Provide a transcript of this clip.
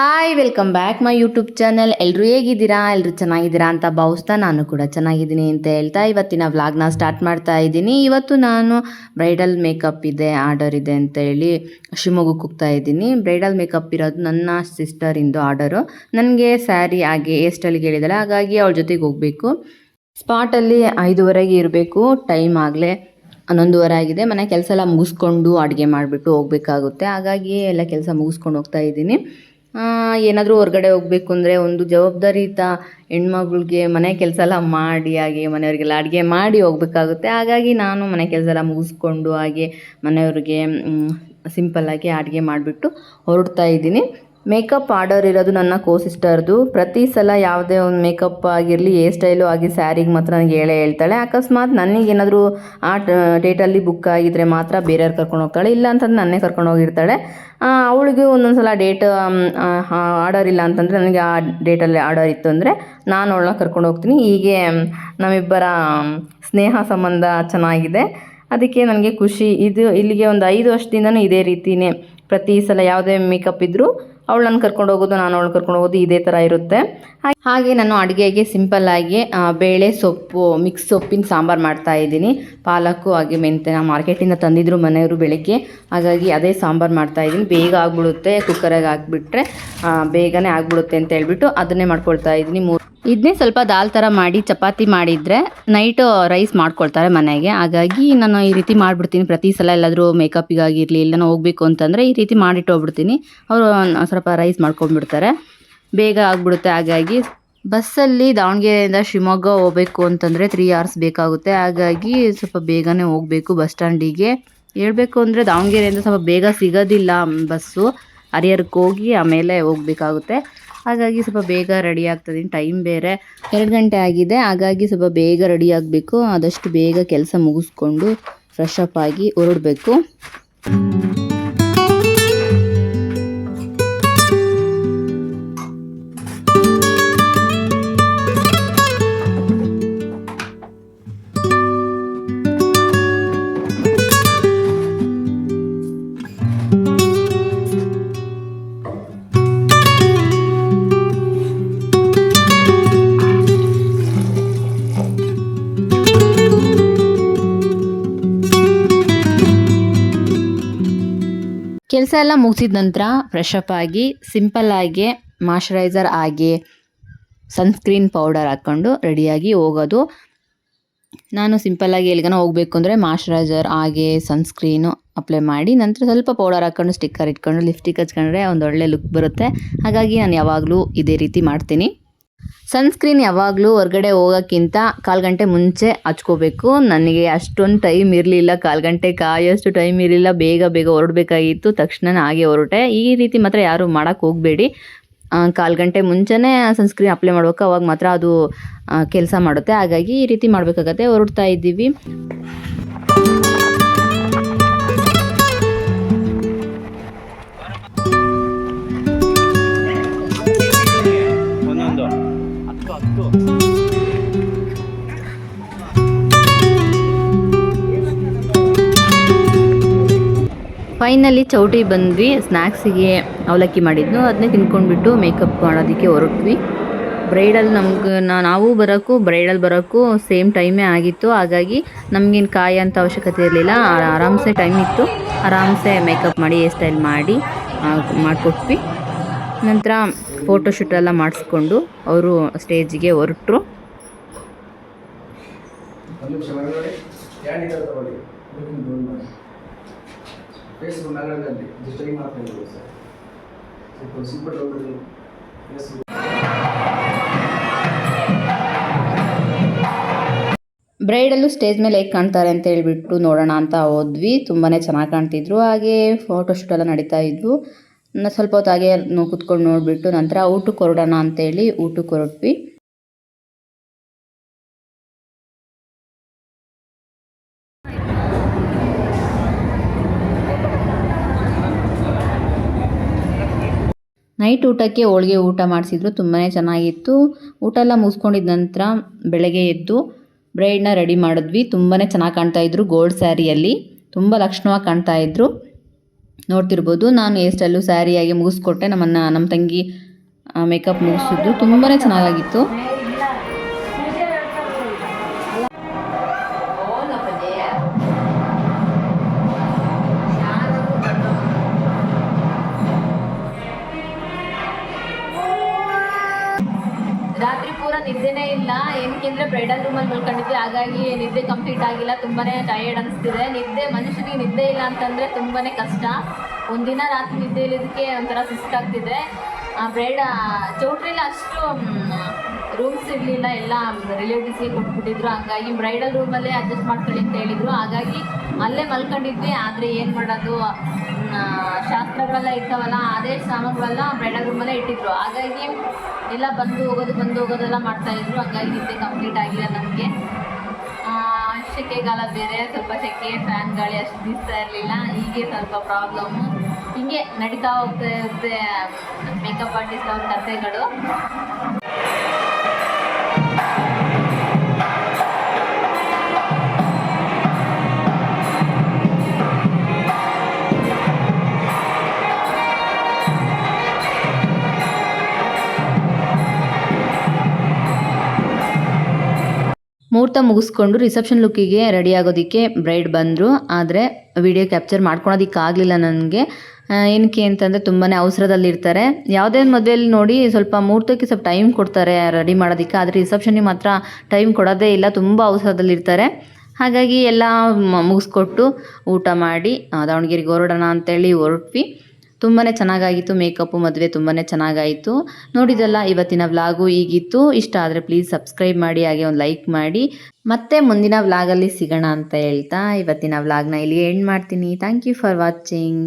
Hi welcome back my YouTube channel. ಎಲ್ಲರೂ ಹೇಗಿದ್ದೀರಾ? ಎಲ್ಲರೂ ಚೆನ್ನಾಗಿದ್ದೀರಾ ಅಂತ ಭಾವಿಸ್ತಾ ನಾನು ಕೂಡ ಚೆನ್ನಾಗಿದ್ದೀನಿ ಅಂತ ಹೇಳ್ತಾ ಇವತ್ತಿನ ವ್ಲಾಗ್ನ ಸ್ಟಾರ್ಟ್ ಮಾಡ್ತಾ ಇದ್ದೀನಿ. ಇವತ್ತು ನಾನು ಬ್ರೈಡಲ್ ಮೇಕಪ್ ಇದೆ, ಆರ್ಡರ್ ಇದೆ ಅಂತ ಹೇಳಿ ಶಿವಮೊಗ್ಗಕ್ಕೆ ಹೋಗ್ತಾ ಇದ್ದೀನಿ. ಬ್ರೈಡಲ್ ಮೇಕಪ್ ಇರೋದು ನನ್ನ ಸಿಸ್ಟರಿಂದು ಆರ್ಡರು. ನನಗೆ ಸ್ಯಾರಿ ಹಾಗೆ ಹೇರ್ ಸ್ಟೈಲ್ಗೆ ಹೇಳಿದಾಳೆ, ಹಾಗಾಗಿ ಅವಳ ಜೊತೆಗೆ ಹೋಗಬೇಕು. ಸ್ಪಾಟಲ್ಲಿ 5:30ಗೆ ಇರಬೇಕು. ಟೈಮ್ ಆಗಲೇ 11:30 ಆಗಿದೆ. ಮನೆ ಕೆಲಸ ಎಲ್ಲ ಮುಗಿಸ್ಕೊಂಡು ಅಡುಗೆ ಮಾಡಿಬಿಟ್ಟು ಹೋಗಬೇಕಾಗುತ್ತೆ. ಹಾಗಾಗಿ ಎಲ್ಲ ಕೆಲಸ ಮುಗಿಸ್ಕೊಂಡು ಹೋಗ್ತಾ ಇದ್ದೀನಿ. ಏನಾದರೂ ಹೊರಗಡೆ ಹೋಗಬೇಕು ಅಂದರೆ ಒಂದು ಜವಾಬ್ದಾರಿಯುತ ಹೆಣ್ಮಗಳಿಗೆ ಮನೆ ಕೆಲಸ ಎಲ್ಲ ಮಾಡಿ ಹಾಗೆ ಮನೆಯವರಿಗೆಲ್ಲ ಅಡುಗೆ ಮಾಡಿ ಹೋಗಬೇಕಾಗುತ್ತೆ. ಹಾಗಾಗಿ ನಾನು ಮನೆ ಕೆಲಸ ಎಲ್ಲ ಮುಗಿಸ್ಕೊಂಡು ಹಾಗೆ ಮನೆಯವ್ರಿಗೆ ಸಿಂಪಲ್ಲಾಗಿ ಅಡುಗೆ ಮಾಡಿಬಿಟ್ಟು ಹೊರಡ್ತಾ ಇದ್ದೀನಿ. ಮೇಕಪ್ ಆರ್ಡರ್ ಇರೋದು ನನ್ನ ಸಿಸ್ಟರ್ದು. ಪ್ರತಿ ಸಲ ಯಾವುದೇ ಒಂದು ಮೇಕಪ್ ಆಗಿರಲಿ, ಹೇರ್ ಸ್ಟೈಲು ಆಗಿ ಸ್ಯಾರಿಗೆ ಮಾತ್ರ ನನಗೆ ಹೇಳ್ತಾಳೆ. ಅಕಸ್ಮಾತ್ ನನಗೇನಾದರೂ ಆ ಡೇಟಲ್ಲಿ ಬುಕ್ ಆಗಿದ್ದರೆ ಮಾತ್ರ ಬೇರೆಯವ್ರು ಕರ್ಕೊಂಡು ಹೋಗ್ತಾಳೆ, ಇಲ್ಲ ಅಂತಂದ್ರೆ ನನ್ನೇ ಕರ್ಕೊಂಡು ಹೋಗಿರ್ತಾಳೆ. ಅವಳಿಗೆ ಒಂದೊಂದು ಸಲ ಡೇಟ್ ಆರ್ಡರ್ ಇಲ್ಲ ಅಂತಂದರೆ, ನನಗೆ ಆ ಡೇಟಲ್ಲಿ ಆರ್ಡರ್ ಇತ್ತು ಅಂದರೆ ನಾನು ಅವಳನ್ನ ಕರ್ಕೊಂಡು ಹೋಗ್ತೀನಿ. ಹೀಗೆ ನಮ್ಮಿಬ್ಬರ ಸ್ನೇಹ ಸಂಬಂಧ ಚೆನ್ನಾಗಿದೆ. ಅದಕ್ಕೆ ನನಗೆ ಖುಷಿ. ಇಲ್ಲಿಗೆ ಒಂದು 5 ವರ್ಷದಿಂದನೂ ಇದೇ ರೀತಿಯೇ. ಪ್ರತಿ ಸಲ ಯಾವುದೇ ಮೇಕಪ್ ಇದ್ದರೂ ಅವಳು ನನ್ನ ಕರ್ಕೊಂಡು ಹೋಗೋದು, ನಾನು ಅವಳು ಕರ್ಕೊಂಡು ಹೋಗೋದು, ಇದೇ ಥರ ಇರುತ್ತೆ. ಹಾಗೆ ನಾನು ಅಡುಗೆಗೆ ಸಿಂಪಲ್ಲಾಗಿ ಬೇಳೆ ಸೊಪ್ಪು ಮಿಕ್ಸ್ ಸೊಪ್ಪಿನ ಸಾಂಬಾರು ಮಾಡ್ತಾಯಿದ್ದೀನಿ. ಪಾಲಕ್ಕು ಹಾಗೆ ಮೆಂತ್ಯನ ಮಾರ್ಕೆಟಿಂದ ತಂದಿದ್ರು ಮನೆಯವರು ಬೆಳಗ್ಗೆ, ಹಾಗಾಗಿ ಅದೇ ಸಾಂಬಾರು ಮಾಡ್ತಾಯಿದ್ದೀನಿ. ಬೇಗ ಆಗಿಬಿಡುತ್ತೆ, ಕುಕ್ಕರಾಗಿ ಹಾಕ್ಬಿಟ್ರೆ ಬೇಗನೆ ಆಗಿಬಿಡುತ್ತೆ ಅಂತ ಹೇಳ್ಬಿಟ್ಟು ಅದನ್ನೇ ಮಾಡ್ಕೊಳ್ತಾ ಇದ್ದೀನಿ. ಇದನ್ನೇ ಸ್ವಲ್ಪ ದಾಲ್ ಥರ ಮಾಡಿ ಚಪಾತಿ ಮಾಡಿದರೆ ನೈಟು ರೈಸ್ ಮಾಡ್ಕೊಳ್ತಾರೆ ಮನೆಗೆ. ಹಾಗಾಗಿ ನಾನು ಈ ರೀತಿ ಮಾಡಿಬಿಡ್ತೀನಿ. ಪ್ರತಿ ಸಲ ಎಲ್ಲಾದರೂ ಮೇಕಪ್ಪಿಗಾಗಿರಲಿ ಎಲ್ಲನೋ ಹೋಗಬೇಕು ಅಂತಂದರೆ ಈ ರೀತಿ ಮಾಡಿಟ್ಟು ಹೋಗ್ಬಿಡ್ತೀನಿ. ಅವರು ಸ್ವಲ್ಪ ರೈಸ್ ಮಾಡ್ಕೊಂಡ್ಬಿಡ್ತಾರೆ, ಬೇಗ ಆಗಿಬಿಡುತ್ತೆ. ಹಾಗಾಗಿ ಬಸ್ಸಲ್ಲಿ ದಾವಣಗೆರೆಯಿಂದ ಶಿವಮೊಗ್ಗ ಹೋಗಬೇಕು ಅಂತಂದರೆ 3 hours ಬೇಕಾಗುತ್ತೆ. ಹಾಗಾಗಿ ಸ್ವಲ್ಪ ಬೇಗನೆ ಹೋಗಬೇಕು ಬಸ್ ಸ್ಟ್ಯಾಂಡಿಗೆ. ಹೇಳ್ಬೇಕು ಅಂದರೆ ದಾವಣಗೆರೆಯಿಂದ ಸ್ವಲ್ಪ ಬೇಗ ಸಿಗೋದಿಲ್ಲ ಬಸ್ಸು. ಹರಿಹರಕ್ಕೆ ಹೋಗಿ ಆಮೇಲೆ ಹೋಗಬೇಕಾಗುತ್ತೆ. ಹಾಗಾಗಿ ಸ್ವಲ್ಪ ಬೇಗ ರೆಡಿ ಆಗ್ತದೀನಿ. ಟೈಮ್ ಬೇರೆ 2 ಗಂಟೆ ಆಗಿದೆ. ಹಾಗಾಗಿ ಸ್ವಲ್ಪ ಬೇಗ ರೆಡಿ ಆಗಬೇಕು. ಆದಷ್ಟು ಬೇಗ ಕೆಲಸ ಮುಗಿಸ್ಕೊಂಡು ಫ್ರೆಶ್ ಅಪ್ ಆಗಿ ಹೊರಡಬೇಕು. ಕೆಲಸ ಎಲ್ಲ ಮುಗಿಸಿದ ನಂತರ ಫ್ರೆಶ್ ಅಪ್ ಆಗಿ ಸಿಂಪಲ್ಲಾಗಿ ಮಾಯ್ಶ್ಚರೈಸರ್ ಹಾಗೆ ಸನ್ಸ್ಕ್ರೀನ್ ಪೌಡರ್ ಹಾಕ್ಕೊಂಡು ರೆಡಿಯಾಗಿ ಹೋಗೋದು. ನಾನು ಸಿಂಪಲ್ಲಾಗಿ ಎಲ್ಲಿಗಾನ ಹೋಗಬೇಕು ಅಂದರೆ ಮಾಯ್ಶ್ಚರೈಸರ್ ಹಾಗೆ ಸನ್ಸ್ಕ್ರೀನು ಅಪ್ಲೈ ಮಾಡಿ ನಂತರ ಸ್ವಲ್ಪ ಪೌಡರ್ ಹಾಕ್ಕೊಂಡು ಸ್ಟಿಕ್ಕರ್ ಇಟ್ಕೊಂಡು ಲಿಪ್ಸ್ಟಿಕ್ ಹಚ್ಕೊಂಡ್ರೆ ಒಂದು ಒಳ್ಳೆ ಲುಕ್ ಬರುತ್ತೆ. ಹಾಗಾಗಿ ನಾನು ಯಾವಾಗಲೂ ಇದೇ ರೀತಿ ಮಾಡ್ತೀನಿ. ಸನ್ಸ್ಕ್ರೀನ್ ಯಾವಾಗಲೂ ಹೊರಗಡೆ ಹೋಗೋಕ್ಕಿಂತ 1/4 ಗಂಟೆ ಮುಂಚೆ ಹಚ್ಕೋಬೇಕು. ನನಗೆ ಅಷ್ಟೊಂದು ಟೈಮ್ ಇರಲಿಲ್ಲ, 1/4 ಗಂಟೆ ಕಾಯೋಷ್ಟು ಟೈಮ್ ಇರಲಿಲ್ಲ. ಬೇಗ ಹೊರಡಬೇಕಾಗಿತ್ತು. ತಕ್ಷಣ ಹಾಗೆ ಹೊರಟೆ. ಈ ರೀತಿ ಮಾತ್ರ ಯಾರು ಮಾಡೋಕ್ಕೆ ಹೋಗಬೇಡಿ. 1/4 ಗಂಟೆ ಮುಂಚೆನೇ ಸನ್ಸ್ಕ್ರೀನ್ ಅಪ್ಲೈ ಮಾಡಬೇಕು, ಅವಾಗ ಮಾತ್ರ ಅದು ಕೆಲಸ ಮಾಡುತ್ತೆ. ಹಾಗಾಗಿ ಈ ರೀತಿ ಮಾಡಬೇಕಾಗತ್ತೆ. ಹೊರಡ್ತಾ ಇದ್ದೀವಿ. ಫೈನಲಿ ಚೌಟಿ ಬಂದ್ವಿ. ಸ್ನ್ಯಾಕ್ಸಿಗೆ ಅವಲಕ್ಕಿ ಮಾಡಿದ್ನು, ಅದನ್ನೇ ತಿನ್ಕೊಂಡ್ಬಿಟ್ಟು ಮೇಕಪ್ ಮಾಡೋದಕ್ಕೆ ಹೊರಟ್ವಿ. ಬ್ರೈಡಲ್ ನಾವು ಬ್ರೈಡಲ್ ಬರೋಕ್ಕೂ ಸೇಮ್ ಟೈಮೇ ಆಗಿತ್ತು. ಹಾಗಾಗಿ ನಮಗೇನು ಕಾಯೋಂಥ ಅವಶ್ಯಕತೆ ಇರಲಿಲ್ಲ. ಆರಾಮ್ಸೆ ಟೈಮ್ ಇತ್ತು. ಆರಾಮ್ಸೆ ಮೇಕಪ್ ಮಾಡಿ ಹೇರ್ ಸ್ಟೈಲ್ ಮಾಡಿ ಮಾಡಿಕೊಟ್ವಿ. ನಂತರ ಫೋಟೋಶೂಟೆಲ್ಲ ಮಾಡಿಸ್ಕೊಂಡು ಅವರು ಸ್ಟೇಜಿಗೆ ಹೊರಟರು. ಬ್ರೈಡಲ್ಲು ಸ್ಟೇಜ್ ಮೇಲೆ ಹೇಗೆ ಕಾಣ್ತಾರೆ ಅಂತ ಹೇಳ್ಬಿಟ್ಟು ನೋಡೋಣ ಅಂತ ಹೋದ್ವಿ. ತುಂಬಾ ಚೆನ್ನಾಗಿ ಕಾಣ್ತಿದ್ರು. ಹಾಗೆ ಫೋಟೋಶೂಟೆಲ್ಲ ನಡೀತಾ ಇದ್ವು. ಸ್ವಲ್ಪ ಹೊತ್ತು ಹಾಗೆ ಕೂತ್ಕೊಂಡು ನೋಡಿಬಿಟ್ಟು ನಂತರ ಊಟಕ್ಕೆ ಹೊರಡೋಣ ಅಂತೇಳಿ ಊಟಕ್ಕೆ ಹೊರಟ್ವಿ. ನೈಟ್ ಊಟಕ್ಕೆ ಹೋಳಿಗೆ ಊಟ ಮಾಡಿಸಿದ್ರು, ತುಂಬಾ ಚೆನ್ನಾಗಿತ್ತು. ಊಟ ಎಲ್ಲ ಮುಗಿಸ್ಕೊಂಡಿದ್ದ ನಂತರ ಬೆಳಗ್ಗೆ ಎದ್ದು ಬ್ರೈಡ್ನ ರೆಡಿ ಮಾಡಿದ್ವಿ. ತುಂಬಾ ಚೆನ್ನಾಗಿ ಕಾಣ್ತಾಯಿದ್ರು ಗೋಲ್ಡ್ ಸ್ಯಾರಿಯಲ್ಲಿ. ತುಂಬ ಲಕ್ಷಣವಾಗಿ ಕಾಣ್ತಾಯಿದ್ರು. ನೋಡ್ತಿರ್ಬೋದು ನಾನು ಹೇರ್ ಸ್ಟೈಲು ಸ್ಯಾರಿಯಾಗಿ ಮುಗಿಸ್ಕೊಟ್ಟೆ. ನಮ್ಮ ತಂಗಿ ಮೇಕಪ್ ಮುಗಿಸಿದ್ರು. ತುಂಬಾ ಚೆನ್ನಾಗಾಗಿತ್ತು. ರಾತ್ರಿ ಪೂರ ನಿದ್ದೆನೇ ಇಲ್ಲ. ಏನಕ್ಕೆ ಅಂದರೆ ಬ್ರೈಡಲ್ ರೂಮಲ್ಲಿ ಮಲ್ಕೊಂಡಿದ್ದೆ, ಹಾಗಾಗಿ ನಿದ್ದೆ ಕಂಪ್ಲೀಟ್ ಆಗಿಲ್ಲ. ತುಂಬಾ ಟಯರ್ಡ್ ಅನಿಸ್ತಿದೆ. ಮನುಷ್ಯನಿಗೆ ನಿದ್ದೆ ಇಲ್ಲ ಅಂತಂದರೆ ತುಂಬಾ ಕಷ್ಟ. ಒಂದಿನ ರಾತ್ರಿ ನಿದ್ದೆ ಇಲ್ಲದಕ್ಕೆ ಒಂಥರ ಸುಸ್ತಾಗ್ತಿದೆ. ಚೌಟ್ರಿಲಿ ಅಷ್ಟು ರೂಮ್ಸ್ ಇರಲಿಲ್ಲ, ಎಲ್ಲ ರಿಲೇಟಿವ್ಸ್ಗೆ ಕೊಟ್ಬಿಟ್ಟಿದ್ರು. ಹಂಗಾಗಿ ಬ್ರೈಡಲ್ ರೂಮಲ್ಲೇ ಅಡ್ಜಸ್ಟ್ ಮಾಡ್ಕೊಳ್ಳಿ ಅಂತ ಹೇಳಿದರು. ಹಾಗಾಗಿ ಅಲ್ಲೇ ಮಲ್ಕೊಂಡಿದ್ವಿ. ಆದರೆ ಏನು ಮಾಡೋದು, ಶಾಸ್ತ್ರಗಳೆಲ್ಲ ಇರ್ತಾವಲ್ಲ, ಅದೇ ಸಾಮಾನುಗಳೆಲ್ಲ ಬ್ರೈಡಲ್ ರೂಮಲ್ಲೇ ಇಟ್ಟಿದ್ರು. ಹಾಗಾಗಿ ಎಲ್ಲ ಬಂದು ಹೋಗೋದೆಲ್ಲ ಮಾಡ್ತಾಯಿದ್ರು. ಹಾಗಾಗಿ ನಿದ್ದೆ ಕಂಪ್ಲೀಟ್ ಆಗಿಲ್ಲ ನಮಗೆ. ಸೆಕೆಗಾಲ ಬೇರೆ, ಸ್ವಲ್ಪ ಸೆಕೆ, ಫ್ಯಾನ್ ಗಾಳಿ ಅಷ್ಟು ಬೀಸ್ತಾ ಇರಲಿಲ್ಲ. ಹೀಗೆ ಸ್ವಲ್ಪ ಪ್ರಾಬ್ಲಮ್ಮು. ಹೀಗೆ ನಡೀತಾ ಹೋಗ್ತಾ ಇರುತ್ತೆ ಮೇಕಪ್ ಆರ್ಟಿಸ್ಟ್ ಅವ್ರ ಕಥೆಗಳು. ಮುಹೂರ್ತ ಮುಗಿಸ್ಕೊಂಡು ರಿಸೆಪ್ಷನ್ ಲುಕ್ಕಿಗೆ ರೆಡಿ ಆಗೋದಕ್ಕೆ ಬ್ರೈಡ್ ಬಂದರು. ಆದರೆ ವಿಡಿಯೋ ಕ್ಯಾಪ್ಚರ್ ಮಾಡ್ಕೊಳೋದಕ್ಕಾಗಲಿಲ್ಲ ನನಗೆ. ಏನಕ್ಕೆ ಅಂತಂದರೆ ತುಂಬಾ ಅವಸರದಲ್ಲಿರ್ತಾರೆ. ಯಾವುದೇ ಮದುವೆಯಲ್ಲಿ ನೋಡಿ ಸ್ವಲ್ಪ ಮುಹೂರ್ತಕ್ಕೆ ಸ್ವಲ್ಪ ಟೈಮ್ ಕೊಡ್ತಾರೆ ರೆಡಿ ಮಾಡೋದಕ್ಕೆ. ಆದರೆ ರಿಸೆಪ್ಷನ್ನಿಗೆ ಮಾತ್ರ ಟೈಮ್ ಕೊಡೋದೇ ಇಲ್ಲ, ತುಂಬ ಅವಸರದಲ್ಲಿರ್ತಾರೆ. ಹಾಗಾಗಿ ಎಲ್ಲ ಮುಗಿಸ್ಕೊಟ್ಟು ಊಟ ಮಾಡಿ ದಾವಣಗೆರೆಗೆ ಹೊರಡೋಣ ಅಂತೇಳಿ ಹೊರಟ್ವಿ. ತುಂಬಾ ಚೆನ್ನಾಗಾಗಿತ್ತು ಮೇಕಪ್ಪು. ಮದುವೆ ತುಂಬಾ ಚೆನ್ನಾಗಾಯಿತು. ನೋಡಿದಲ್ಲ, ಇವತ್ತಿನ ವ್ಲಾಗು ಹೀಗಿತ್ತು. ಇಷ್ಟ ಆದರೆ ಪ್ಲೀಸ್ ಸಬ್ಸ್ಕ್ರೈಬ್ ಮಾಡಿ, ಹಾಗೆ ಒಂದು ಲೈಕ್ ಮಾಡಿ. ಮತ್ತೆ ಮುಂದಿನ ವ್ಲಾಗಲ್ಲಿ ಸಿಗೋಣ ಅಂತ ಹೇಳ್ತಾ ಇವತ್ತಿನ ವ್ಲಾಗ್ನ ಇಲ್ಲಿ ಎಂಡ್ ಮಾಡ್ತೀನಿ. Thank you for watching.